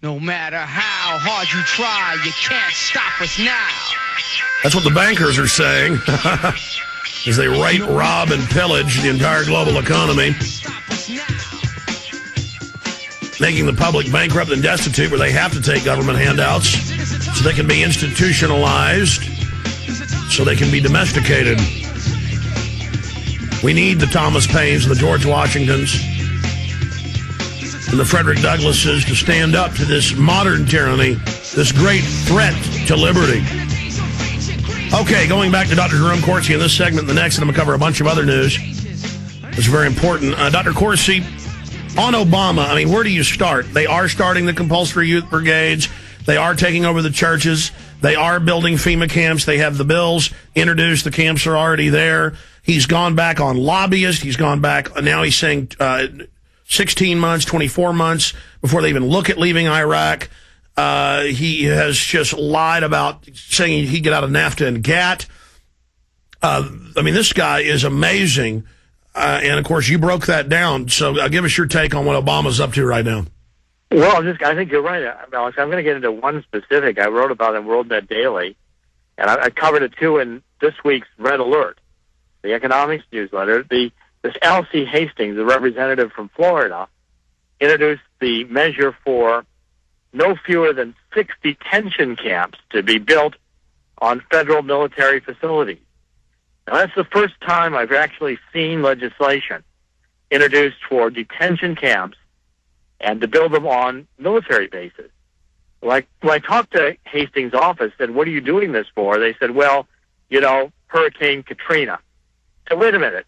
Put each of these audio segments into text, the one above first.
No matter how hard you try, you can't stop us now. That's what the bankers are saying as they rape, rob, and pillage the entire global economy, making the public bankrupt and destitute, where they have to take government handouts so they can be institutionalized, so they can be domesticated. We need the Thomas Paines and the George Washingtons and the Frederick Douglasses to stand up to this modern tyranny, this great threat to liberty. Okay, going back to Dr. Jerome Corsi in this segment and the next, and I'm going to cover a bunch of other news. It's very important. Dr. Corsi, on Obama, I mean, where do you start? They are starting the compulsory youth brigades. They are taking over the churches. They are building FEMA camps. They have the bills introduced. The camps are already there. He's gone back on lobbyists. He's gone back. Now he's saying 16 months, 24 months before they even look at leaving Iraq. He has just lied about saying he'd get out of NAFTA and GATT. I mean, this guy is amazing. And, of course, you broke that down. So give us your take on what Obama's up to right now. Well, I think you're right, Alex. I'm going to get into one specific I wrote about in WorldNet Daily, and I covered it, too, in this week's Red Alert, the economics newsletter. This L.C. Hastings, the representative from Florida, introduced the measure for no fewer than 6 detention camps to be built on federal military facilities. Now, that's the first time I've actually seen legislation introduced for detention camps and to build them on military bases. Like, when I talked to Hastings' office, said, what are you doing this for? They said, well, Hurricane Katrina. So wait a minute.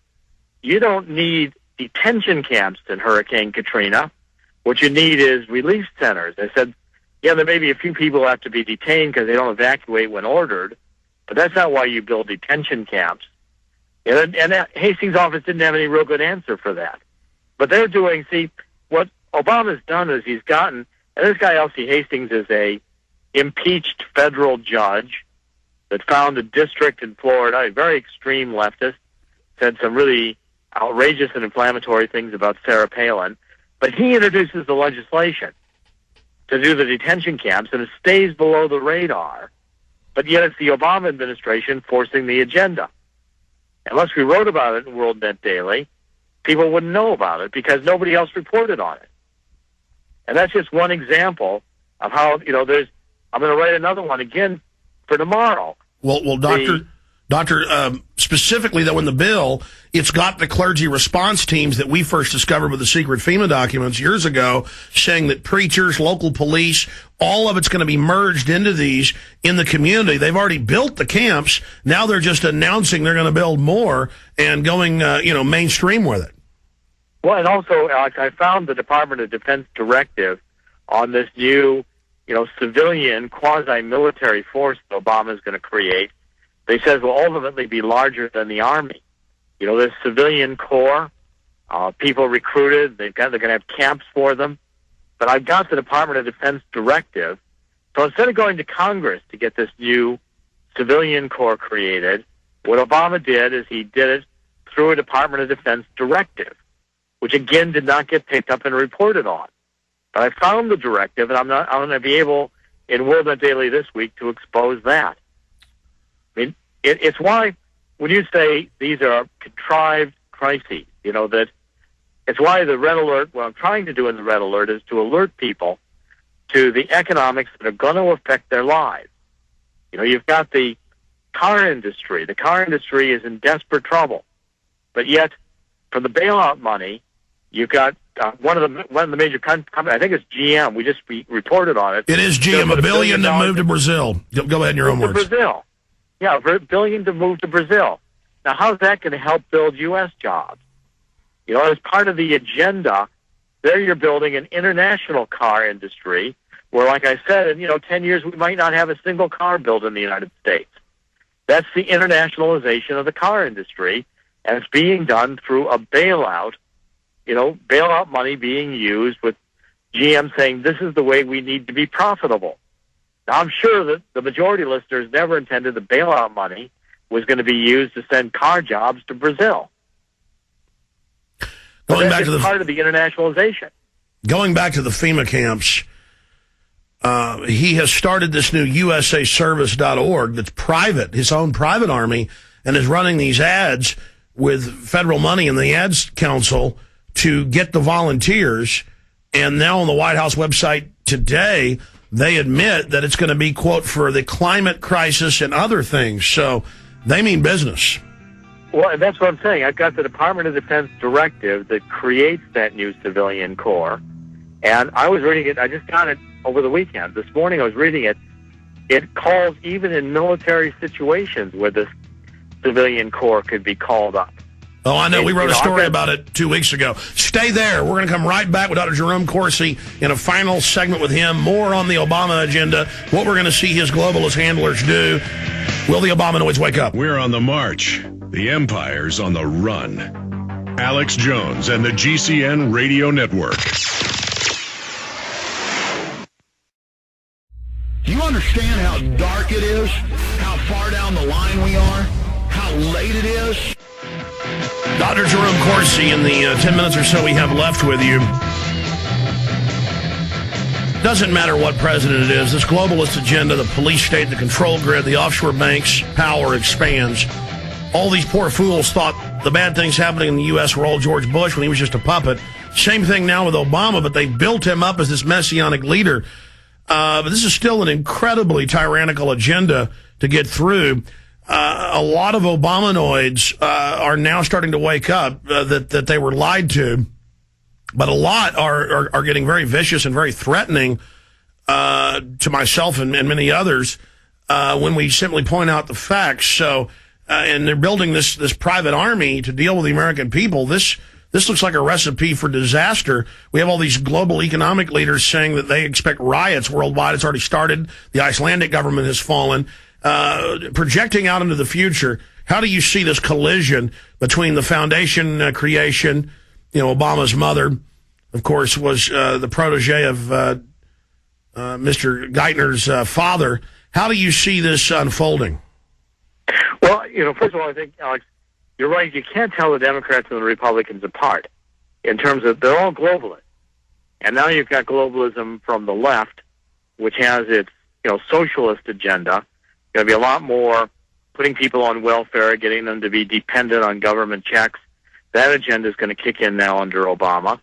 You don't need detention camps in Hurricane Katrina. What you need is relief centers. I said, yeah, there may be a few people who have to be detained because they don't evacuate when ordered, but that's not why you build detention camps. And Hastings' office didn't have any real good answer for that. But they're doing, what Obama's done is he's gotten, and this guy L.C. Hastings is a impeached federal judge that found a district in Florida, a very extreme leftist, said some really outrageous and inflammatory things about Sarah Palin. But he introduces the legislation to do the detention camps, and it stays below the radar. But yet it's the Obama administration forcing the agenda. Unless we wrote about it in WorldNet Daily, people wouldn't know about it because nobody else reported on it. And that's just one example of how, I'm going to write another one again for tomorrow. Well, Doctor, specifically, though, in the bill, it's got the clergy response teams that we first discovered with the secret FEMA documents years ago, saying that preachers, local police, all of it's going to be merged into these in the community. They've already built the camps. Now they're just announcing they're going to build more and going, mainstream with it. Well, and also, Alex, I found the Department of Defense directive on this new, civilian quasi-military force that Obama is going to create. They said will ultimately be larger than the Army. This civilian corps, people recruited, they're going to have camps for them. But I've got the Department of Defense directive. So instead of going to Congress to get this new civilian corps created, what Obama did is he did it through a Department of Defense directive, which again did not get picked up and reported on. But I found the directive, and I'm going to be able in WorldNet Daily this week to expose that. I mean, it's why when you say these are contrived crises, that it's why the Red Alert, what I'm trying to do in the Red Alert is to alert people to the economics that are going to affect their lives. You've got the car industry. The car industry is in desperate trouble. But yet, for the bailout money, you've got one of the major companies, I think it's GM. We just reported on it. It is GM, $1 billion to move to Brazil. Go ahead in your own words. Brazil. Yeah, $1 billion to move to Brazil. Now, how's that going to help build U.S. jobs? As part of the agenda, there you're building an international car industry where, like I said, in 10 years we might not have a single car built in the United States. That's the internationalization of the car industry, and it's being done through a bailout, bailout money being used with GM saying this is the way we need to be profitable. Now, I'm sure that the majority of listeners never intended the bailout money was going to be used to send car jobs to Brazil. Going back to part of the internationalization. Going back to the FEMA camps, He has started this new USAservice.org that's private, his own private army, and is running these ads with federal money in the Ads Council to get the volunteers. And now on the White House website today, they admit that it's going to be, quote, for the climate crisis and other things. So they mean business. Well, that's what I'm saying. I've got the Department of Defense directive that creates that new civilian corps. And I was reading it. I just got it over the weekend. This morning I was reading it. It calls even in military situations where the civilian corps could be called up. Oh, I know. We wrote a story about it 2 weeks ago. Stay there. We're going to come right back with Dr. Jerome Corsi in a final segment with him. More on the Obama agenda, what we're going to see his globalist handlers do. Will the Obamanoids wake up? We're on the march. The empire's on the run. Alex Jones and the GCN Radio Network. Do you understand how dark it is? How far down the line we are? How late it is? Dr. Jerome Corsi, in the 10 minutes or so we have left with you. Doesn't matter what president it is, this globalist agenda, the police state, the control grid, the offshore banks, power expands. All these poor fools thought the bad things happening in the U.S. were all George Bush when he was just a puppet. Same thing now with Obama, but they built him up as this messianic leader. But this is still an incredibly tyrannical agenda to get through. A lot of Obamanoids are now starting to wake up that they were lied to, but a lot are getting very vicious and very threatening to myself and many others when we simply point out the facts. So, and they're building this private army to deal with the American people. This looks like a recipe for disaster. We have all these global economic leaders saying that they expect riots worldwide. It's already started. The Icelandic government has fallen. Projecting out into the future, how do you see this collision between the foundation creation? Obama's mother, of course, was the protege of Mr. Geithner's father. How do you see this unfolding? Well, first of all, I think, Alex, you're right. You can't tell the Democrats and the Republicans apart in terms of they're all globalists. And now you've got globalism from the left, which has its, socialist agenda. Going to be a lot more putting people on welfare, getting them to be dependent on government checks. That agenda is going to kick in now under Obama.